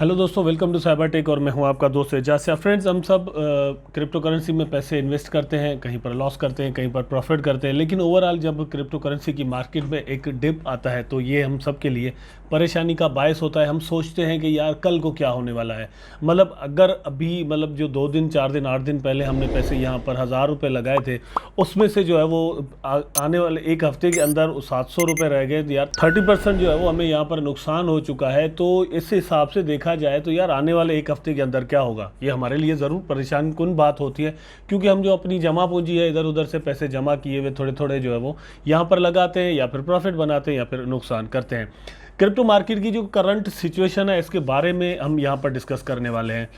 Hello दोस्तों, welcome to cyber tech और मैं हूं आपका दोस्त एजाज। फ्रेंड्स, हम सब क्रिप्टो करेंसी में पैसे इन्वेस्ट करते हैं, कहीं पर लॉस करते हैं, कहीं पर प्रॉफिट करते हैं, लेकिन ओवरऑल जब क्रिप्टो करेंसी की मार्केट में एक डिप आता है तो ये हम सब के लिए परेशानी का बायस होता है। हम सोचते हैं कि यार कल को क्या होने वाला है। मतलब अगर अभी मतलब जो 2 दिन 4 दिन 8 दिन पहले हमने पैसे यहाँ पर 1000 रुपये लगाए थे, उसमें से जो है वो आने वाले एक हफ्ते के अंदर 700 रुपये रह गए। यार 30% जो है वो हमें यहाँ पर नुकसान हो चुका है। तो इस हिसाब से देखा जाए तो यार आने वाले एक हफ्ते के अंदर क्या होगा, ये हमारे लिए ज़रूर परेशान कुन बात होती है, क्योंकि हम जो अपनी जमा पूंजी है, इधर उधर से पैसे जमा किए हुए थोड़े थोड़े जो है वो यहाँ पर लगाते हैं, या फिर प्रॉफिट बनाते हैं या फिर नुकसान करते हैं। क्रिप्टो मार्केट की जो करंट सिचुएशन है, इसके बारे में हम यहाँ पर डिस्कस करने वाले हैं।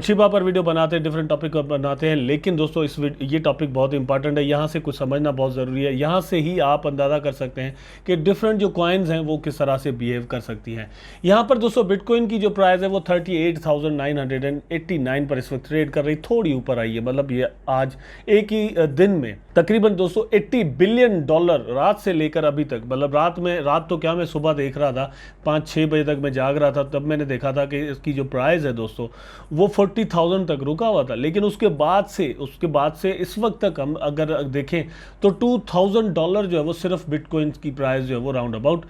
शिबा पर वीडियो बनाते हैं, डिफरेंट टॉपिक पर बनाते हैं, लेकिन दोस्तों ये टॉपिक बहुत इंपॉर्टेंट है। यहाँ से कुछ समझना बहुत ज़रूरी है। यहाँ से ही आप अंदाज़ा कर सकते हैं कि डिफरेंट जो कॉइन्स हैं वो किस तरह से बिहेव कर सकती हैं। यहाँ पर दोस्तों बिटकॉइन की जो प्राइस है वो 38,989 पर इस वक्त ट्रेड कर रही, थोड़ी ऊपर आई है। मतलब ये आज एक ही दिन में तकरीबन दोस्तों $80 बिलियन रात से लेकर अभी तक, मतलब रात तो क्या, मैं सुबह देख रहा था 5-6 बजे तक मैं जाग रहा था, तब मैंने देखा था कि इसकी जो प्राइस है दोस्तों वो 40,000 तक रुका हुआ था। लेकिन उसके बाद से इस वक्त तक हम अगर देखें तो $2,000 जो है वो सिर्फ बिटकॉइन की प्राइस जो है वो राउंड अबाउट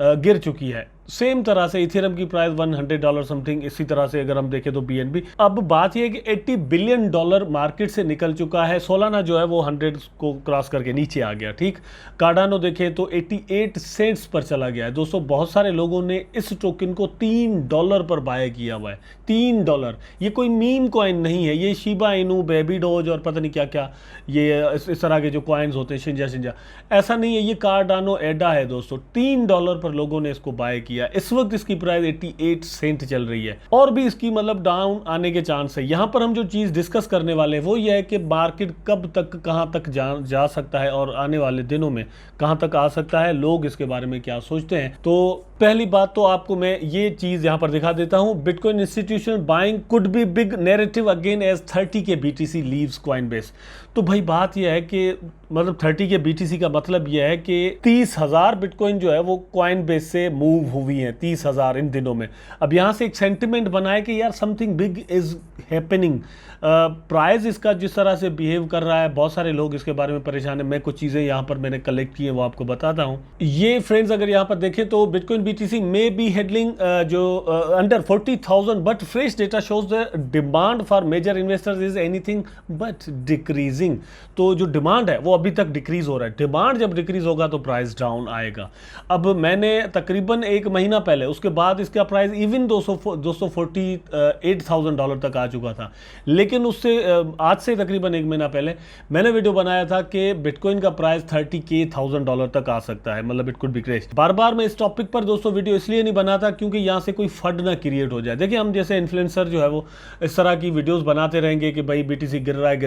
गिर चुकी है। सेम तरह से इथेरियम की प्राइस $100 समथिंग, इसी तरह से अगर हम देखें तो BNB। अब बात यह है कि $80 बिलियन मार्केट से निकल चुका है। सोलाना जो है वो 100 को क्रॉस करके नीचे आ गया। ठीक, कार्डानो देखें तो 88 सेंट्स पर चला गया है। दोस्तों बहुत सारे लोगों ने इस टोकन को $3 पर बाय किया हुआ है। $3। ये कोई मीम कॉइन नहीं है, ये शिबा इनू, बेबी डोज और पता नहीं क्या क्या ये इस तरह के जो कॉइन्स होते हैं, शिंजा ऐसा नहीं है। ये कार्डानो एडा है दोस्तों। $3 पर लोगों ने इसको बाय किया। इस वक्त इसकी प्राइस 88 सेंट चल रही है और भी इसकी मतलब डाउन आने के चांस है। यहां पर हम जो चीज डिस्कस करने वाले हैं वो ये है कि मार्केट कब तक कहां तक जा सकता है और आने वाले दिनों में कहां तक आ सकता है, लोग इसके बारे में क्या सोचते हैं। तो पहली बात तो आपको मैं ये चीज यहां पर दिखा देता हूं। Bitcoin institutional buying could be big narrative again as 30 के BTC लीव्स कॉइनबेस। तो भाई बात यह है कि मतलब 30 के BTC का मतलब यह है कि 30,000 बिटकॉइन जो है वो कॉइनबेस से मूव हुई है। 30,000 इन दिनों में। अब यहां से एक सेंटिमेंट बना है कि यार something big is happening. Price इसका जिस तरह से बिहेव कर रहा है, बहुत सारे लोग इसके बारे में परेशान है। मैं कुछ चीज़ें यहाँ पर मैंने कलेक्ट की हैं वो आपको बताता हूँ। ये फ्रेंड्स अगर यहाँ पर देखें तो Bitcoin BTC may be heading जो under 40,000 but fresh data shows the demand for major investors is anything but decreasing. तो जो डिमांड है वो अभी तक डिक्रीज हो रहा है। डिमांड जब डिक्रीज होगा तो प्राइस डाउन आएगा। अब मैंने तकरीबन एक महीना पहले, उसके बाद इसका प्राइस इवन $248,000 तक आ चुका था। लेकिन उससे आज से तकरीबन एक महीना पहले मैंने वीडियो बनाया था कि बिटकॉइन का प्राइस $30,000 तक आ सकता है, मतलब इट कुड बी क्रैश। बार बार मैं इस टॉपिक पर दोस्तों वीडियो इसलिए नहीं बनाता क्योंकि यहां से कोई फंड ना क्रिएट हो जाए। देखिए हम जैसे इन्फ्लुएंसर जो है वो इस तरह की वीडियोस बनाते रहेंगे कि भाई BTC गिर रहा है,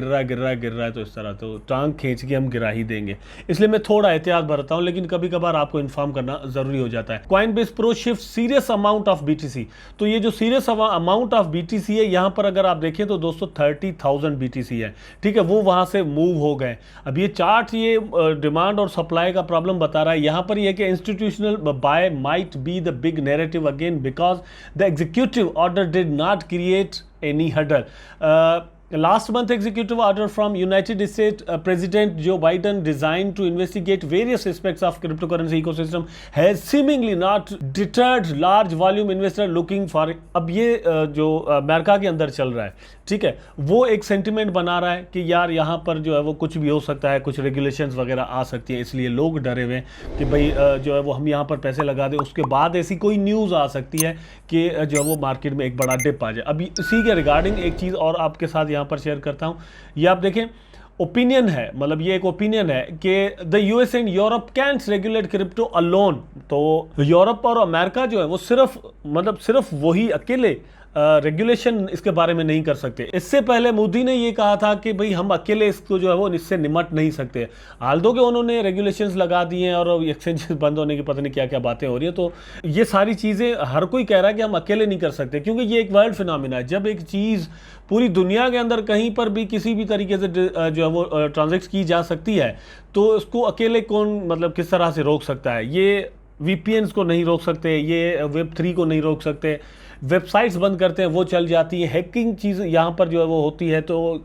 तो इस तरह तो टांग खींच के हम गिरा ही देंगे। इसलिए मैं थोड़ा एहतियात बरतता हूं, लेकिन कभी कभार आपको इन्फॉर्म करना जरूरी हो जाता है। Coinbase pro shift serious amount of BTC। तो ये जो सीरियस अमाउंट ऑफ BTC है, यहां पर अगर आप देखें तो दोस्तों 30,000 BTC है। ठीक है, वो वहां से मूव हो गए। अब ये चार्ट ये डिमांड और सप्लाई का प्रॉब्लम बता रहा है। यहां पर ये कि institutional buy might be the big narrative again because the executive order did not create any hurdle. Last month, executive order from United States President Joe Biden designed to investigate various aspects of cryptocurrency ecosystem has seemingly not deterred large volume investor looking for। अब ये जो America के अंदर चल रहा है, ठीक है, वो एक सेंटिमेंट बना रहा है कि यार यहाँ पर जो है वो कुछ भी हो सकता है, कुछ रेगुलेशंस वगैरह आ सकती हैं, इसलिए लोग डरे हुए हैं कि भाई जो है वो हम यहाँ पर पैसे लगा दें, उसके बाद ऐसी कोई न्यूज़ आ सकती है कि जो है वो मार्केट में एक बड़ा डिप आ जाए। अभी इसी के रिगार्डिंग एक चीज़ और आपके साथ यहाँ पर शेयर करता हूँ। ये आप देखें, ओपिनियन है, मतलब ये एक ओपिनियन है कि the US and Europe can't regulate crypto alone. तो यूरोप और अमेरिका जो है वो सिर्फ वही अकेले रेगुलेशन इसके बारे में नहीं कर सकते। इससे पहले मोदी ने ये कहा था कि भाई हम अकेले इसको जो है वो इससे निमट नहीं सकते। हालांकि कि उन्होंने रेगुलेशंस लगा दिए हैं और एक्सचेंजेस बंद होने की पता नहीं क्या क्या बातें हो रही है। तो ये सारी चीज़ें हर कोई कह रहा है कि हम अकेले नहीं कर सकते, क्योंकि ये एक वर्ल्ड फिनोमिना है। जब एक चीज़ पूरी दुनिया के अंदर कहीं पर भी किसी भी तरीके से जो है वो ट्रांजैक्ट की जा सकती है, तो उसको अकेले कौन मतलब किस तरह से रोक सकता है। ये VPNs को नहीं रोक सकते, ये Web3 को नहीं रोक सकते, वेबसाइट्स बंद करते हैं वो चल जाती है, हैकिंग चीज़ यहाँ पर जो है वो होती है। तो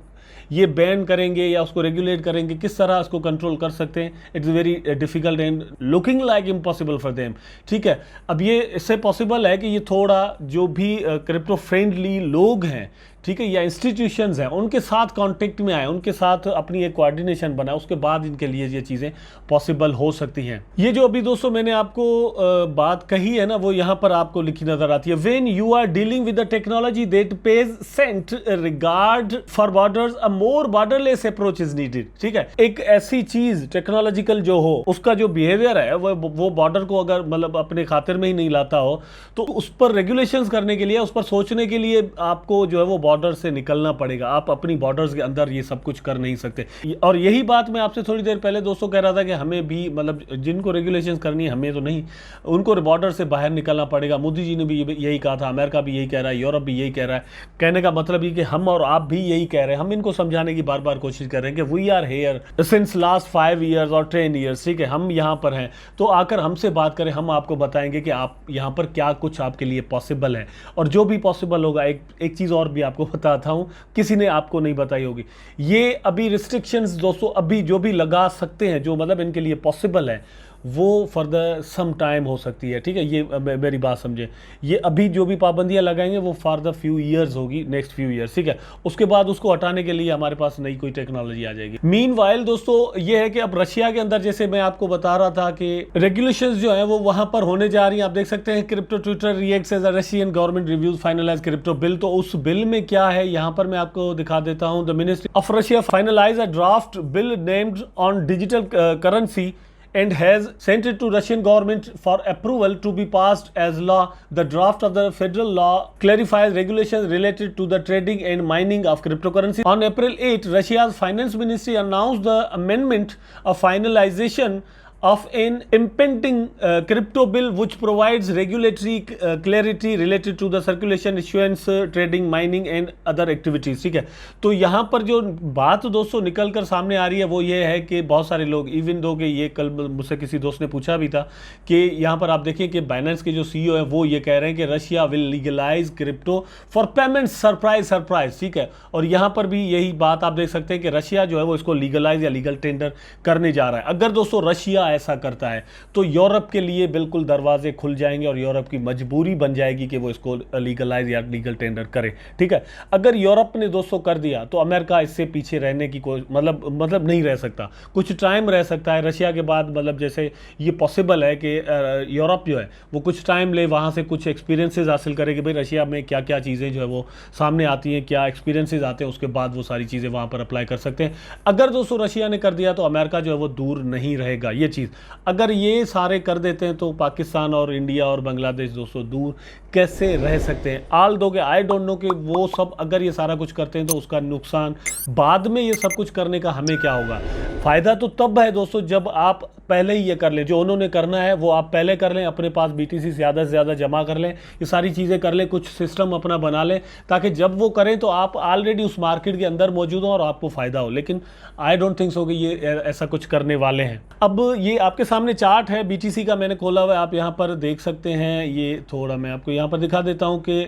ये बैन करेंगे या उसको रेगुलेट करेंगे, किस तरह उसको कंट्रोल कर सकते हैं? It's very difficult and looking like impossible for them. ठीक है, अब ये इससे पॉसिबल है कि ये थोड़ा जो भी क्रिप्टो फ्रेंडली लोग हैं, ठीक है, या इंस्टीट्यूशंस हैं, उनके साथ कांटेक्ट में आए, उनके साथ अपनी एक कोऑर्डिनेशन बनाए, उसके बाद इनके लिए ये चीज़ें पॉसिबल हो सकती हैं। ये जो अभी दोस्तों मैंने आपको बात कही है ना, वो यहाँ पर आपको लिखी नजर आती है। When you are dealing with the technology that pays scant regard for borders, a more borderless approach is needed. ठीक है, एक ऐसी चीज टेक्नोलॉजिकल जो हो, उसका जो बिहेवियर है वो बॉर्डर को अगर मतलब अपने खातिर में ही नहीं लाता हो, तो उस पर रेगुलेशंस करने के लिए, उस पर सोचने के लिए आपको जो है वो बॉर्डर से निकलना पड़ेगा। आप अपनी बॉर्डर्स के अंदर ये सब कुछ कर नहीं सकते। और यही बात मैं आपसे थोड़ी देर पहले दोस्तों कह रहा था कि हमें भी मतलब जिनको रेगुलेशंस करनी है, हमें तो नहीं, उनको बॉर्डर से बाहर निकलना पड़ेगा। मोदी जी ने भी यही कहा था, अमेरिका भी यही कह रहा है, यूरोप भी यही कह रहा है। कहने का मतलब ये कि हम और आप भी यही कह रहे हैं। हम इनको समझाने की बार बार कोशिश कर रहे हैं कि we are here since last 5 years और 10 ईयर्स। ठीक है, हम यहाँ पर हैं, तो आकर हमसे बात करें, हम आपको बताएंगे कि आप यहाँ पर क्या कुछ आपके लिए पॉसिबल है। और जो भी पॉसिबल होगा, एक चीज़ और भी आपको बताता हूं, किसी ने आपको नहीं बताई होगी। ये अभी रिस्ट्रिक्शंस दोस्तों अभी जो भी लगा सकते हैं, जो मतलब इनके लिए पॉसिबल है, वो फॉर द सम टाइम हो सकती है। ठीक है, ये मेरी बात समझे। ये अभी जो भी पाबंदियां लगाएंगे वो फॉर द फ्यू ईयर्स होगी, नेक्स्ट फ्यू ईयर्स। ठीक है, उसके बाद उसको हटाने के लिए हमारे पास नई कोई टेक्नोलॉजी आ जाएगी। मीनवाइल दोस्तों ये है कि अब रशिया के अंदर, जैसे मैं आपको बता रहा था कि रेगुलेशंस जो है वो वहां पर होने जा रही हैं। आप देख सकते हैं crypto Twitter reacts as a Russian government reviews finalise crypto bill. तो उस बिल में क्या है यहां पर मैं आपको दिखा देता हूं। The ministry of Russia finalise a draft bill named on digital currency and has sent it to Russian government for approval to be passed as law. The draft of the federal law clarifies regulations related to the trading and mining of cryptocurrency. On April 8, Russia's finance ministry announced the amendment of finalization of an impending crypto bill which provides regulatory clarity related to the circulation, issuance, trading, mining and other activities। ठीक है, तो यहाँ पर जो बात दोस्तों निकल कर सामने आ रही है वो ये है कि बहुत सारे लोग, इवन दो कि ये कल मुझसे किसी दोस्त ने पूछा भी था कि यहाँ पर आप देखिए कि बाइनेंस के जो CEO है वो ये कह रहे हैं कि Russia will legalise crypto for payment. Surprise. ठीक है, और यहाँ पर भी यही बात आप देख सकते हैं कि रशिया जो है वो इसको लीगलाइज या लीगल टेंडर करने जा रहा है। अगर दोस्तों रशिया ऐसा करता है तो यूरोप के लिए बिल्कुल दरवाजे खुल जाएंगे और यूरोप की मजबूरी बन जाएगी कि वो इसको लीगलाइज या लीगल टेंडर करे। ठीक है, अगर यूरोप ने दोस्तों कर दिया तो अमेरिका इससे पीछे रहने की कोई मतलब नहीं रह सकता। कुछ टाइम रह सकता है रशिया के बाद, मतलब जैसे ये पॉसिबल है कि यूरोप जो है वो कुछ टाइम ले, वहां से कुछ एक्सपीरियंसेस हासिल करे कि भाई रशिया में क्या क्या चीज़ें जो है वो सामने आती हैं, क्या एक्सपीरियंसेस आते हैं, उसके बाद वो सारी चीज़ें वहां पर अप्लाई कर सकते हैं। अगर दोस्तों रशिया ने कर दिया तो अमेरिका जो है वो दूर नहीं रहेगा। ये चीज़ अगर ये सारे कर देते हैं तो पाकिस्तान और इंडिया और बांग्लादेश दोस्तों दूर कैसे रह सकते हैं? आल दोगे, आई डोंट नो कि वो सब अगर ये सारा कुछ करते हैं तो उसका नुकसान बाद में ये सब कुछ करने का हमें क्या होगा? फायदा तो तब है दोस्तों जब आप पहले ही ये कर लें, जो उन्होंने करना है वो आप पहले कर लें, अपने पास BTC ज़्यादा से ज़्यादा जमा कर लें, ये सारी चीज़ें कर लें, कुछ सिस्टम अपना बना लें ताकि जब वो करें तो आप ऑलरेडी उस मार्केट के अंदर मौजूद हो और आपको फ़ायदा हो। लेकिन आई डोंट थिंक सो कि ये ऐसा कुछ करने वाले हैं। अब ये आपके सामने चार्ट है BTC का, मैंने खोला हुआ है, आप यहाँ पर देख सकते हैं। ये थोड़ा मैं आपको यहाँ पर दिखा देता हूँ कि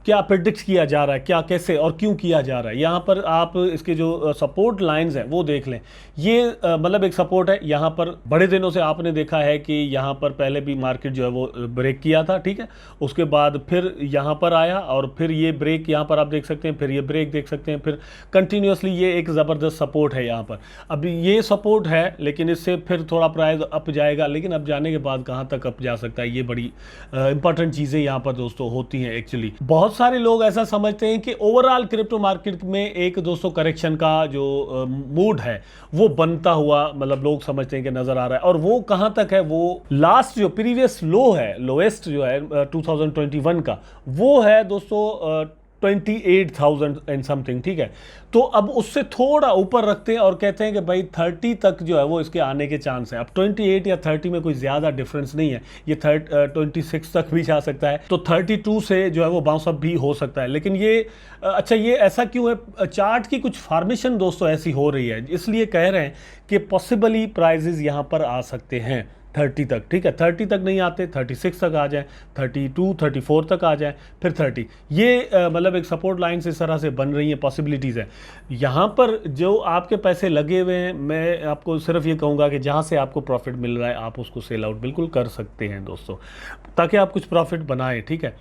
क्या प्रिडिक्ट किया जा रहा है, क्या कैसे और क्यों किया जा रहा है। यहाँ पर आप इसके जो सपोर्ट लाइंस हैं वो देख लें। ये मतलब एक सपोर्ट है, यहाँ पर बड़े दिनों से आपने देखा है कि यहाँ पर पहले भी मार्केट जो है वो ब्रेक किया था। ठीक है, उसके बाद फिर यहाँ पर आया और फिर ये ब्रेक यहाँ पर आप देख सकते हैं, फिर ये ब्रेक देख सकते हैं, फिर कंटिन्यूसली ये एक ज़बरदस्त सपोर्ट है यहाँ पर। अभी ये सपोर्ट है लेकिन इससे फिर थोड़ा प्राइस अप जाएगा, लेकिन अब जाने के बाद कहाँ तक अप जा सकता है, ये बड़ी इंपॉर्टेंट चीज़ें यहाँ पर दोस्तों होती हैं। एक्चुअली बहुत सारे लोग ऐसा समझते हैं कि ओवरऑल क्रिप्टो मार्केट में एक दोस्तों करेक्शन का जो मूड है वो बनता हुआ मतलब लोग समझते हैं कि नजर आ रहा है। और वो कहां तक है? वो लास्ट जो प्रीवियस लो है, लोएस्ट जो है 2021 का, वो है दोस्तों 28,000 एंड समथिंग। ठीक है, तो अब उससे थोड़ा ऊपर रखते हैं और कहते हैं कि भाई 30 तक जो है वो इसके आने के चांस है। अब 28 या 30 में कोई ज़्यादा डिफरेंस नहीं है, ये 26 तक भी जा सकता है, तो 32 से जो है वो बाउंस अप भी हो सकता है। लेकिन ये अच्छा, ये ऐसा क्यों है? चार्ट की कुछ फॉर्मेशन दोस्तों ऐसी हो रही है, इसलिए कह रहे हैं कि पॉसिबली प्राइजेज यहाँ पर आ सकते हैं। 30 तक, ठीक है, 30 तक नहीं आते 36 तक आ जाए, 32 34 तक आ जाए, फिर 30, ये मतलब एक सपोर्ट लाइन्स इस तरह से बन रही हैं, पॉसिबिलिटीज़ है। यहाँ पर जो आपके पैसे लगे हुए हैं, मैं आपको सिर्फ ये कहूँगा कि जहाँ से आपको प्रॉफिट मिल रहा है आप उसको सेल आउट बिल्कुल कर सकते हैं दोस्तों, ताकि आप कुछ प्रॉफिट बनाएं, ठीक है।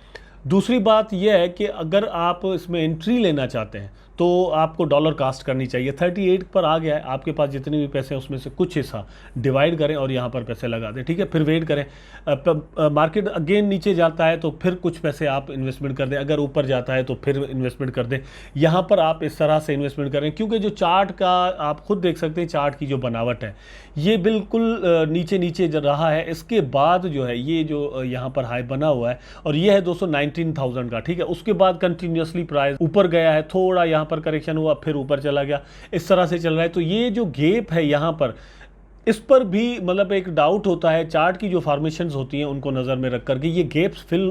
दूसरी बात यह है कि अगर आप इसमें एंट्री लेना चाहते हैं तो आपको डॉलर कास्ट करनी चाहिए। 38 पर आ गया है, आपके पास जितने भी पैसे हैं उसमें से कुछ हिस्सा डिवाइड करें और यहाँ पर पैसे लगा दें, ठीक है। फिर वेट करें, मार्केट अगेन नीचे जाता है तो फिर कुछ पैसे आप इन्वेस्टमेंट कर दें, अगर ऊपर जाता है तो फिर इन्वेस्टमेंट कर दें। यहाँ पर आप इस तरह से इन्वेस्टमेंट करें, क्योंकि जो चार्ट का आप खुद देख सकते हैं, चार्ट की जो बनावट है ये बिल्कुल नीचे नीचे रहा है। इसके बाद जो है ये जो यहाँ पर हाई बना हुआ है और ये है दोस्तों 19,000 का, ठीक है। उसके बाद कंटिन्यूसली प्राइस ऊपर गया है, थोड़ा यहाँ पर करेक्शन हुआ, फिर ऊपर चला गया, इस तरह से चल रहा है। तो ये जो गैप है यहाँ पर, इस पर भी मतलब एक डाउट होता है। चार्ट की जो फॉर्मेशंस होती हैं उनको नज़र में रख करके ये गैप्स फिल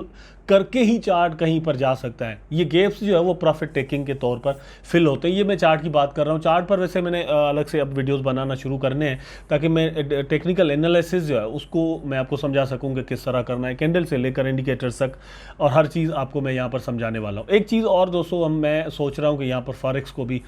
करके ही चार्ट कहीं पर जा सकता है। ये गैप्स जो है वो प्रॉफिट टेकिंग के तौर पर फिल होते हैं। ये मैं चार्ट की बात कर रहा हूँ। चार्ट पर वैसे मैंने अलग से अब वीडियोस बनाना शुरू करने हैं, ताकि मैं टेक्निकल एनालिसिस जो है उसको मैं आपको समझा सकूँ कि किस तरह करना है, कैंडल से लेकर इंडिकेटर्स तक, और हर चीज़ आपको मैं यहाँ पर समझाने वाला हूँ। एक चीज़ और दोस्तों, मैं सोच रहा हूँ कि यहाँ पर फॉरेक्स को भी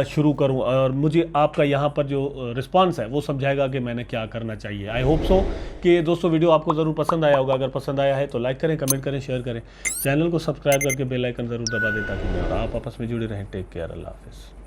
शुरू करूँ, और मुझे आपका यहाँ पर जो रिस्पॉन्स है वो समझाएगा कि मैंने क्या करना चाहिए। आई होप सो कि दोस्तों वीडियो आपको ज़रूर पसंद आया होगा। अगर पसंद आया है तो लाइक करें, कमेंट करें, शेयर करें, चैनल को सब्सक्राइब करके बेल आइकन ज़रूर दबा दें ताकि मैं और आप आपस में जुड़े रहें। टेक केयर, अल्लाह हाफिज़।